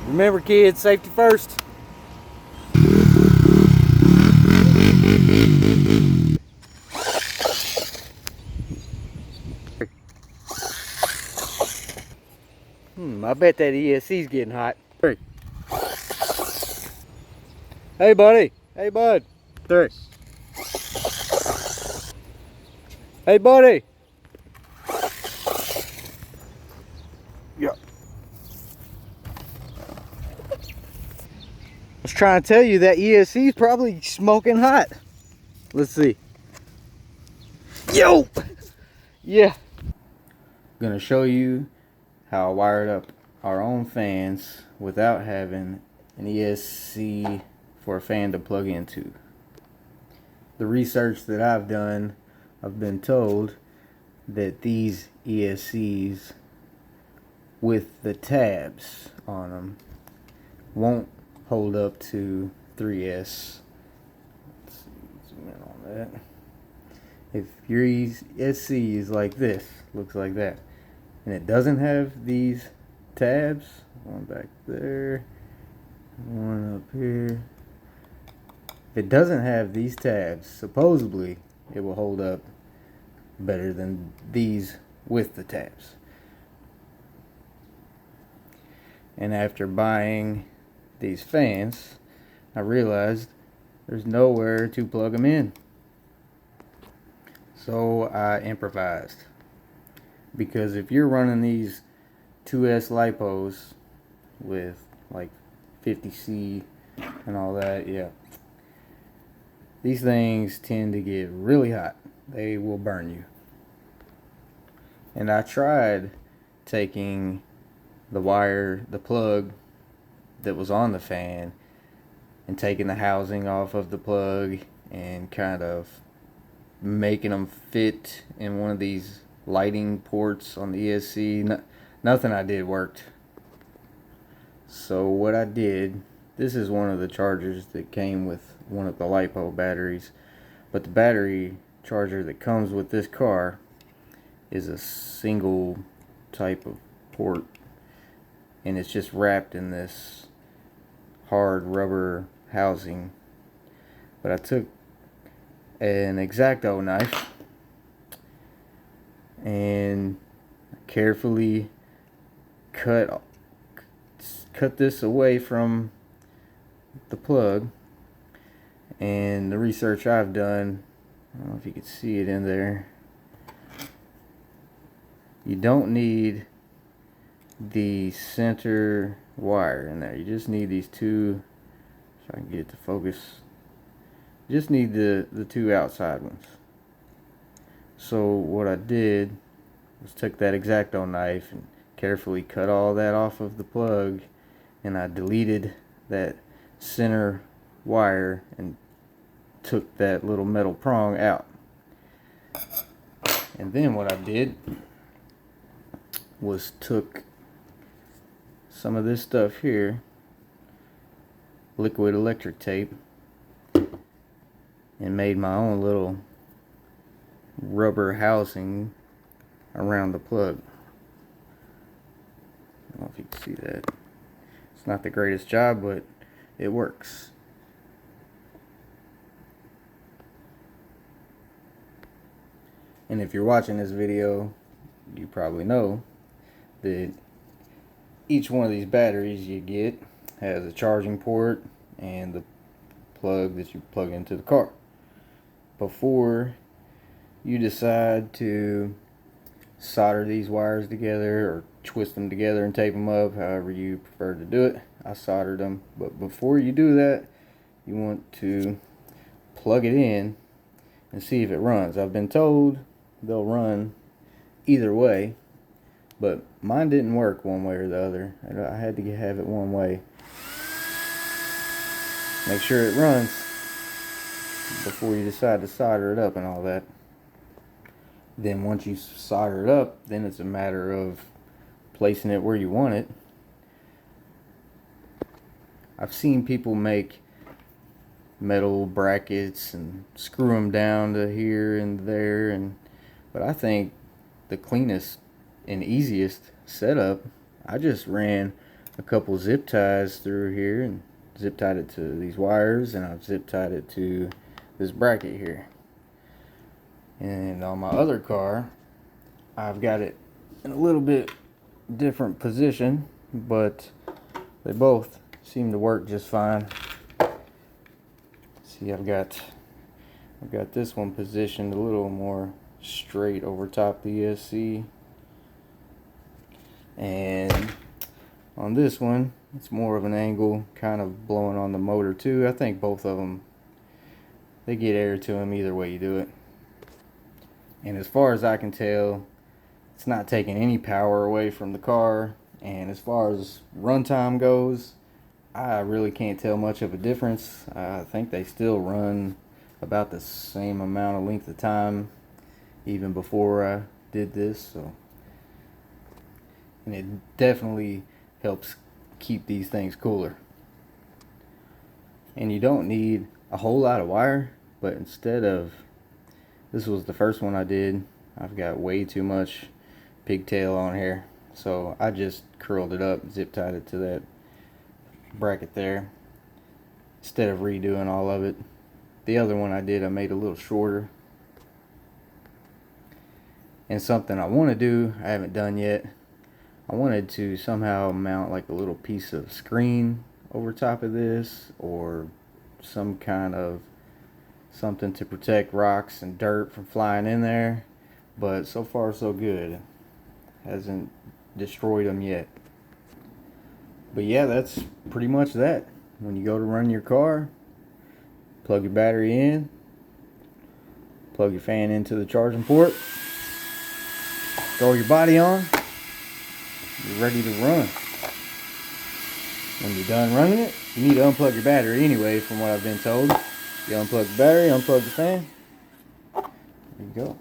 Remember, kids, safety first. I bet that ESC's getting hot. Hey, buddy. Hey, bud. Hey, buddy. Yeah. I was trying to tell you that ESC's probably smoking hot. Let's see. Yo! Yeah. Gonna show you how I wired up our own fans without having an ESC for a fan to plug into. The research that I've done, I've been told that these ESCs with the tabs on them won't hold up to 3S. Let's see, zoom in on that. If your ESC is like this, looks like that, and it doesn't have these tabs, one back there, one up here. If it doesn't have these tabs, supposedly it will hold up better than these with the tabs. And after buying these fans, I realized there's nowhere to plug them in. So I improvised. Because if you're running these 2S lipos with like 50C and all that, yeah, these things tend to get really hot. They will burn you. And I tried taking the wire, the plug that was on the fan, and taking the housing off of the plug and kind of making them fit in one of these lighting ports on the ESC. Nothing I did worked. So what I did, this is one of the chargers that came with one of the LiPo batteries, but the battery charger that comes with this car is a single type of port, and it's just wrapped in this hard rubber housing. But I took an X-Acto knife and carefully cut this away from the plug. And the research I've done, I don't know if you can see it in there, you don't need the center wire in there. You just need these two, if I can get it to focus, you just need the two outside ones. So what I did was took that X-Acto knife and carefully cut all that off of the plug, and I deleted that center wire and took that little metal prong out. And then what I did was took some of this stuff here, liquid electric tape, and made my own little rubber housing around the plug. I don't know if you can see that. It's not the greatest job, but it works. And if you're watching this video, you probably know that each one of these batteries you get has a charging port and the plug that you plug into the car. Before you decide to solder these wires together or twist them together and tape them up, however you prefer to do it, I soldered them. But before you do that, you want to plug it in and see if it runs. I've been told they'll run either way, but mine didn't work one way or the other. I had to have it one way. Make sure it runs before you decide to solder it up and all that. Then once you solder it up, then it's a matter of placing it where you want it. I've seen people make metal brackets and screw them down to here and there, but I think the cleanest and easiest setup, I just ran a couple zip ties through here and zip tied it to these wires, and I've zip tied it to this bracket here. And on my other car, I've got it in a little bit different position, but they both seem to work just fine. See, I've got this one positioned a little more straight over top the ESC, and on this one it's more of an angle, kind of blowing on the motor too. I think both of them, they get air to them either way you do it. And as far as I can tell, it's not taking any power away from the car. And as far as runtime goes, I really can't tell much of a difference. I think they still run about the same amount of length of time even before I did this. So, and it definitely helps keep these things cooler. And you don't need a whole lot of wire, but instead of, this was the first one I did, I've got way too much pigtail on here, so I just curled it up, zip tied it to that bracket there instead of redoing all of it. The other one I made a little shorter. And something I want to do, I haven't done yet, I wanted to somehow mount like a little piece of screen over top of this, or some kind of something to protect rocks and dirt from flying in there, but so far so good. Hasn't destroyed them yet. But yeah, that's pretty much that. When you go to run your car, plug your battery in, plug your fan into the charging port, throw your body on, you're ready to run. When you're done running it, you need to unplug your battery anyway, from what I've been told. You unplug the battery, unplug the fan, there you go.